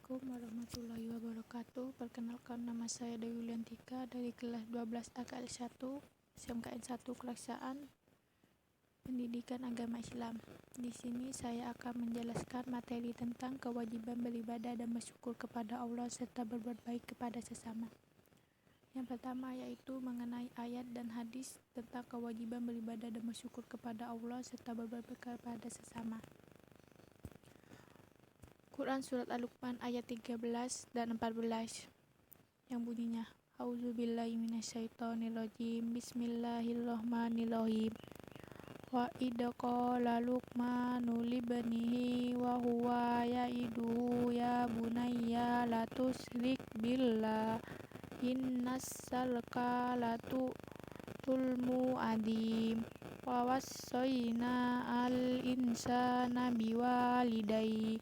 Assalamualaikum warahmatullahi wabarakatuh. Perkenalkan, nama saya Dewi Yuliantika dari kelas 12 AKL 1 SMKN 1 Kelaksaan Pendidikan Agama Islam. Di sini saya akan menjelaskan materi tentang kewajiban beribadah dan bersyukur kepada Allah serta berbuat baik kepada sesama. Yang pertama yaitu mengenai ayat dan hadis tentang kewajiban beribadah dan bersyukur kepada Allah serta berbuat baik kepada sesama. Quran Surat Al-Luqman ayat 13 dan 14 yang bunyinya, A'udzubillahi minasyaitonirrajim, Bismillahirrahmanirrahim. Wa idza qala Luqmanu libnihi wa huwa ya'iduhu ya bunayya la tusyrik billah innas syirka la zulmun adzim. Wa wassayna al insana biwalidayhi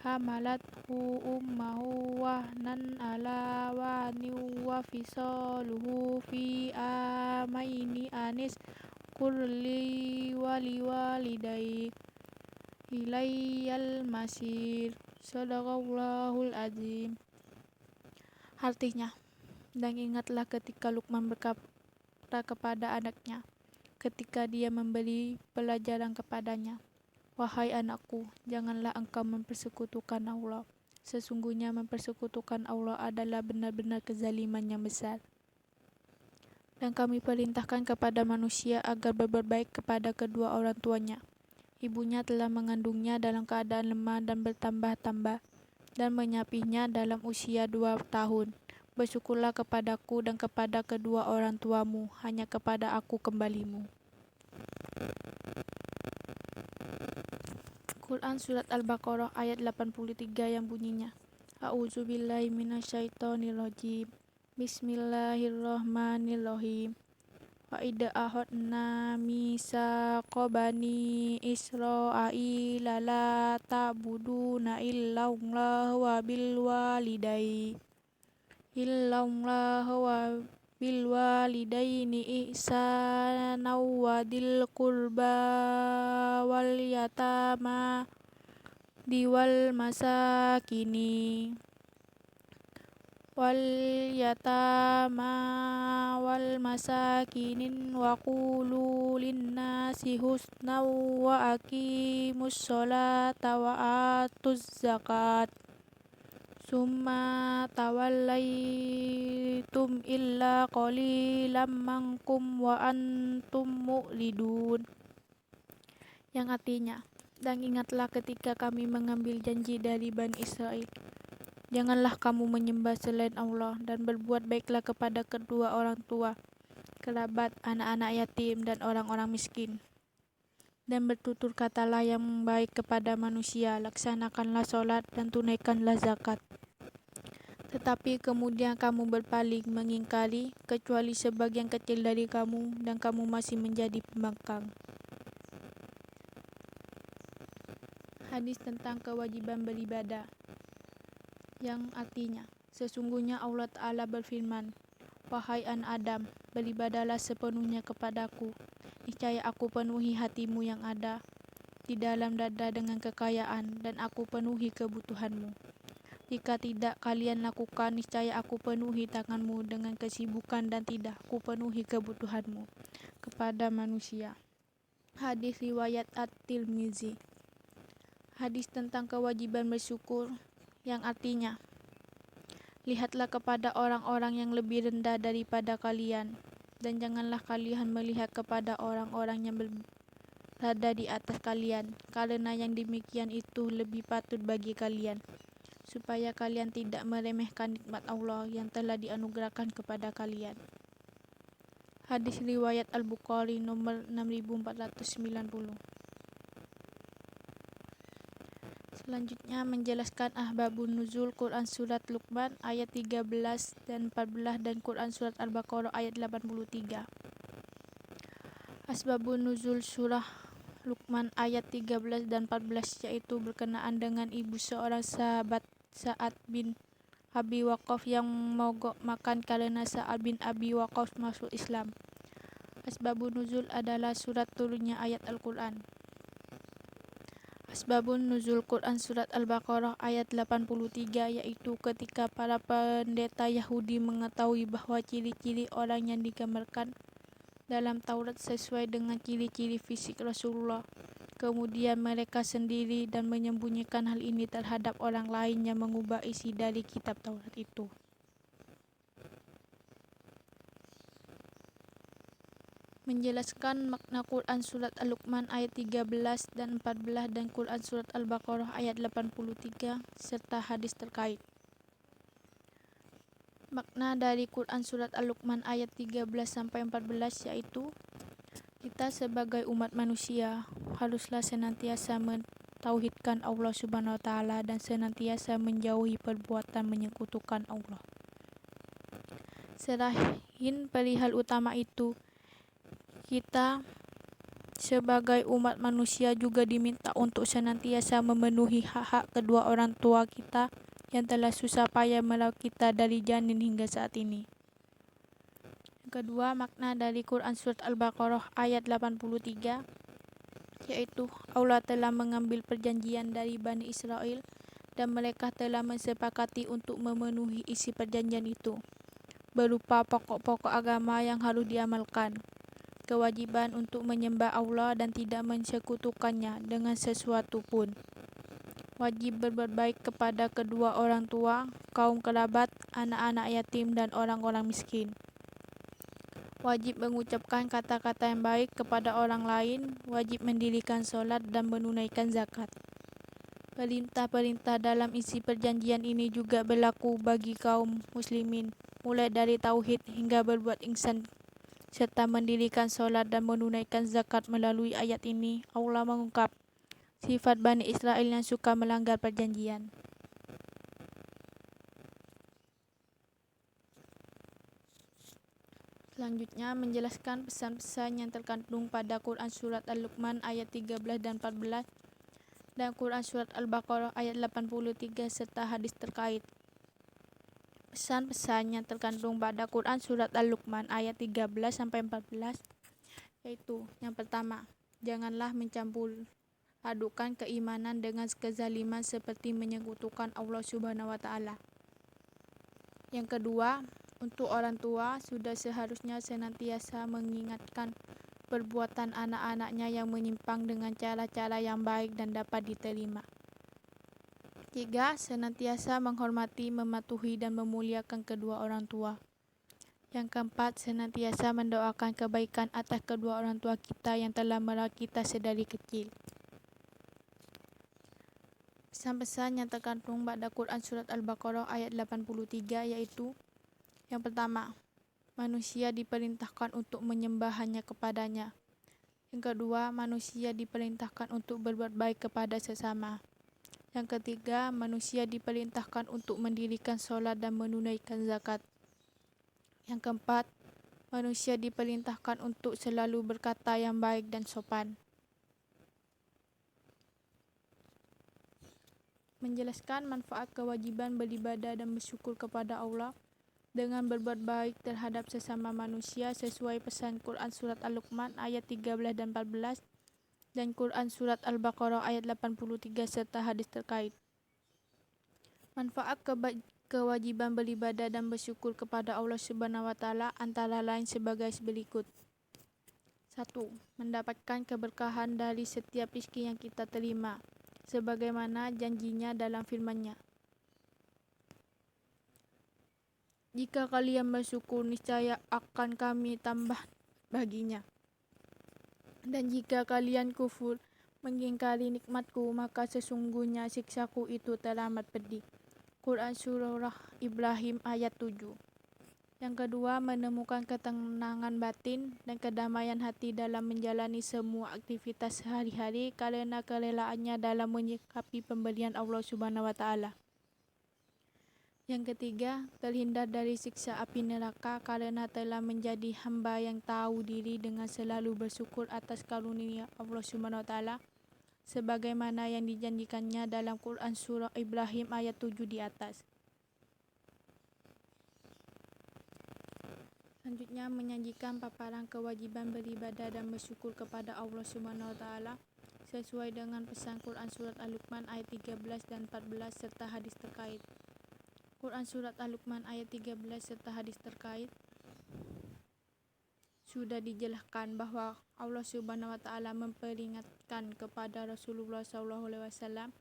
hamalathu ummuhu wahnan ala wahnin wa fisaluhu fi amaini anis kurli waliwalidayhi ilayyal masir. Shadaqallahul azim. Artinya, dan ingatlah ketika Luqman berkata kepada anaknya ketika dia memberi pelajaran kepadanya, wahai anakku, janganlah engkau mempersekutukan Allah. Sesungguhnya mempersekutukan Allah adalah benar-benar kezaliman yang besar. Dan kami perintahkan kepada manusia agar berbuat baik kepada kedua orang tuanya. Ibunya telah mengandungnya dalam keadaan lemah dan bertambah-tambah, dan menyapihnya dalam usia 2 tahun. Bersyukurlah kepadaku dan kepada kedua orang tuamu, hanya kepada aku kembalimu. Quran Surat Al-Baqarah ayat 83 yang bunyinya, A'udzubillahi minasyaitonirrajim, Bismillahirrahmanirrahim. Wa idza akhadna mitsaqa bani Israila la ta'buduna illallah wa bil walidaini ihsana wa dil qurba wal yatama diwal masakini wal masakinin wa qulu linnasi husna wa aqimus sholata wa atuz zakat summa tawallaitum illa qalilam minkum wa antum mu'ridun. Yang artinya, dan ingatlah ketika kami mengambil janji dari Bani Israel, janganlah kamu menyembah selain Allah dan berbuat baiklah kepada kedua orang tua, kerabat, anak-anak yatim, dan orang-orang miskin. Dan bertutur katalah yang baik kepada manusia, laksanakanlah sholat dan tunaikanlah zakat. Tetapi kemudian kamu berpaling mengingkari, kecuali sebagian kecil dari kamu, dan kamu masih menjadi pembangkang. Hadis tentang kewajiban beribadah, yang artinya, sesungguhnya Allah Ta'ala berfirman, wahai anak Adam, beribadahlah sepenuhnya kepadaku. Niscaya aku penuhi hatimu yang ada di dalam dada dengan kekayaan, dan aku penuhi kebutuhanmu. Jika tidak kalian lakukan, niscaya aku penuhi tanganmu dengan kesibukan, dan tidak aku penuhi kebutuhanmu kepada manusia. Hadis riwayat At-Tirmizi. Hadis tentang kewajiban bersyukur, yang artinya, lihatlah kepada orang-orang yang lebih rendah daripada kalian, dan janganlah kalian melihat kepada orang-orang yang berada di atas kalian, karena yang demikian itu lebih patut bagi kalian, supaya kalian tidak meremehkan nikmat Allah yang telah dianugerahkan kepada kalian. Hadis riwayat Al-Bukhari nomor 6490. Selanjutnya menjelaskan Ahbabun Nuzul Quran Surat Luqman ayat 13 dan 14 dan Quran Surat Al-Baqarah ayat 83. Asbabun Nuzul Surah Luqman ayat 13 dan 14 yaitu berkenaan dengan ibu seorang sahabat Sa'ad bin Abi Waqqas yang mogok makan karena Sa'ad bin Abi Waqqas masuk Islam. Asbabun Nuzul adalah surat turunnya ayat Al-Quran. Asbabun Nuzul Quran Surat Al-Baqarah ayat 83, yaitu ketika para pendeta Yahudi mengetahui bahwa ciri-ciri orang yang digambarkan dalam Taurat sesuai dengan ciri-ciri fisik Rasulullah. Kemudian mereka sendiri dan menyembunyikan hal ini terhadap orang lain yang mengubah isi dari kitab Taurat itu. Menjelaskan makna Quran Surat Al-Luqman ayat 13 dan 14 dan Quran Surat Al-Baqarah ayat 83 serta hadis terkait. Makna dari Quran Surat Al-Luqman ayat 13-14 yaitu, kita sebagai umat manusia haruslah senantiasa mentauhidkan Allah Subhanahu wa taala dan senantiasa menjauhi perbuatan menyekutukan Allah. Selain perihal utama itu, kita sebagai umat manusia juga diminta untuk senantiasa memenuhi hak-hak kedua orang tua kita yang telah susah payah merawat kita dari janin hingga saat ini. Yang kedua, makna dari Quran Surat Al-Baqarah ayat 83, yaitu Allah telah mengambil perjanjian dari Bani Israel dan mereka telah mensepakati untuk memenuhi isi perjanjian itu, berupa pokok-pokok agama yang harus diamalkan, kewajiban untuk menyembah Allah dan tidak mensekutukannya dengan sesuatu pun, wajib berbuat baik kepada kedua orang tua, kaum kerabat, anak-anak yatim dan orang-orang miskin, wajib mengucapkan kata-kata yang baik kepada orang lain, wajib mendirikan sholat dan menunaikan zakat. Perintah-perintah dalam isi perjanjian ini juga berlaku bagi kaum muslimin, mulai dari tauhid hingga berbuat ihsan serta mendirikan sholat dan menunaikan zakat. Melalui ayat ini, Allah mengungkap sifat Bani Israel yang suka melanggar perjanjian. Selanjutnya, menjelaskan pesan-pesan yang terkandung pada Quran Surat Al-Luqman ayat 13 dan 14 dan Quran Surat Al-Baqarah ayat 83 serta hadis terkait. Pesan-pesan yang terkandung pada Quran Surat Al-Luqman ayat 13-14 yaitu, yang pertama, janganlah mencampur adukan keimanan dengan kezaliman seperti menyekutukan Allah Subhanahu wa taala. Yang kedua, untuk orang tua sudah seharusnya senantiasa mengingatkan perbuatan anak-anaknya yang menyimpang dengan cara-cara yang baik dan dapat diterima. 3. Senantiasa menghormati, mematuhi, dan memuliakan kedua orang tua. Yang keempat, senantiasa mendoakan kebaikan atas kedua orang tua kita yang telah merawat kita sedari kecil. Pesan-pesan yang terkandung pada Quran Surat Al-Baqarah ayat 83 yaitu, yang pertama, manusia diperintahkan untuk menyembah hanya kepadanya. Yang kedua, manusia diperintahkan untuk berbuat baik kepada sesama. Yang ketiga, manusia diperintahkan untuk mendirikan sholat dan menunaikan zakat. Yang keempat, manusia diperintahkan untuk selalu berkata yang baik dan sopan. Menjelaskan manfaat kewajiban beribadah dan bersyukur kepada Allah dengan berbuat baik terhadap sesama manusia sesuai pesan Quran Surat Al-Luqman ayat 13 dan 14 dan Quran Surat Al-Baqarah ayat 83 serta hadis terkait. Manfaat kewajiban beribadah dan bersyukur kepada Allah Subhanahu wa taala antara lain sebagai berikut. 1. Mendapatkan keberkahan dari setiap rezeki yang kita terima, sebagaimana janjinya dalam firman-Nya. Jika kalian bersyukur, niscaya akan kami tambah baginya. Dan jika kalian kufur, mengingkari nikmatku, maka sesungguhnya siksaku itu teramat pedih. Quran Surah Ibrahim ayat 7. Yang kedua, menemukan ketenangan batin dan kedamaian hati dalam menjalani semua aktivitas sehari-hari karena kerelaannya dalam menyikapi pemberian Allah Subhanahu wa taala. Yang ketiga, terhindar dari siksa api neraka karena telah menjadi hamba yang tahu diri dengan selalu bersyukur atas karunia Allah Subhanahu wa taala sebagaimana yang dijanjikannya dalam Quran Surah Ibrahim ayat 7 di atas. Selanjutnya, menyajikan paparan kewajiban beribadah dan bersyukur kepada Allah Subhanahu wa taala sesuai dengan pesan Quran Surat Al-Luqman ayat 13 dan 14 serta hadis terkait. Quran Surat Al-Luqman ayat 13 serta hadis terkait sudah dijelaskan bahwa Allah Subhanahu wa Ta'ala memperingatkan kepada Rasulullah SAW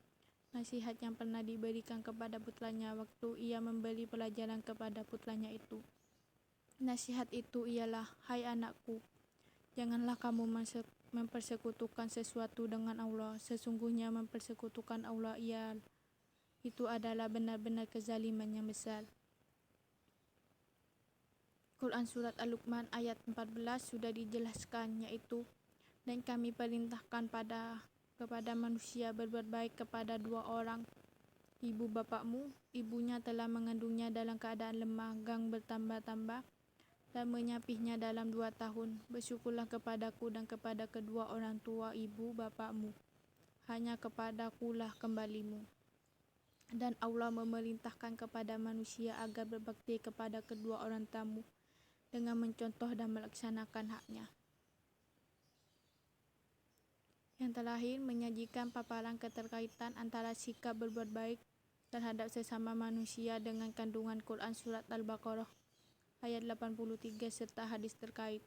nasihat yang pernah diberikan kepada putranya waktu ia memberi pelajaran kepada putranya itu. Nasihat itu ialah, hai anakku, janganlah kamu mempersekutukan sesuatu dengan Allah. Sesungguhnya mempersekutukan Allah itu adalah benar-benar kezaliman yang besar. Quran Surat Al-Luqman ayat 14 sudah dijelaskan, yaitu, dan kami perintahkan kepada manusia berbuat baik kepada dua orang. Ibu bapakmu, ibunya telah mengandungnya dalam keadaan lemah, gang bertambah-tambah, dan menyapihnya dalam 2 tahun. Bersyukurlah kepadaku dan kepada kedua orang tua ibu bapakmu. Hanya kepadakulah kembalimu. Dan Allah memerintahkan kepada manusia agar berbakti kepada kedua orang tamu dengan mencontoh dan melaksanakan haknya. Yang terakhir, menyajikan paparan keterkaitan antara sikap berbuat baik terhadap sesama manusia dengan kandungan Quran Surat Al-Baqarah ayat 83 serta hadis terkait.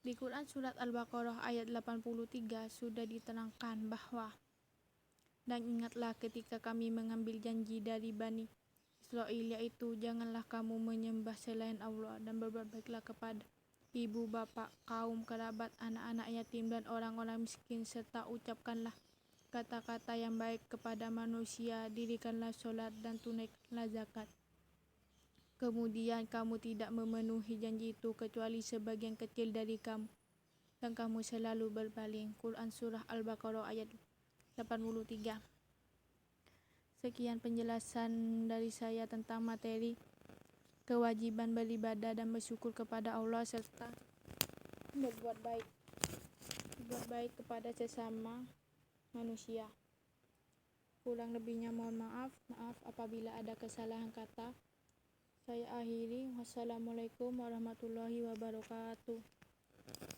Di Quran Surat Al-Baqarah ayat 83 sudah diterangkan bahwa, dan ingatlah ketika kami mengambil janji dari Bani Israel, yaitu janganlah kamu menyembah selain Allah dan berbuat baiklah kepada ibu bapa, kaum kerabat, anak-anak yatim dan orang-orang miskin, serta ucapkanlah kata-kata yang baik kepada manusia, dirikanlah solat dan tunaikanlah zakat. Kemudian kamu tidak memenuhi janji itu kecuali sebagian kecil dari kamu, dan kamu selalu berpaling. Quran Surah Al-Baqarah ayat 83. Sekian penjelasan dari saya tentang materi kewajiban beribadah dan bersyukur kepada Allah serta berbuat baik kepada sesama manusia. Kurang lebihnya mohon maaf apabila ada kesalahan kata. Saya akhiri. Wassalamualaikum warahmatullahi wabarakatuh.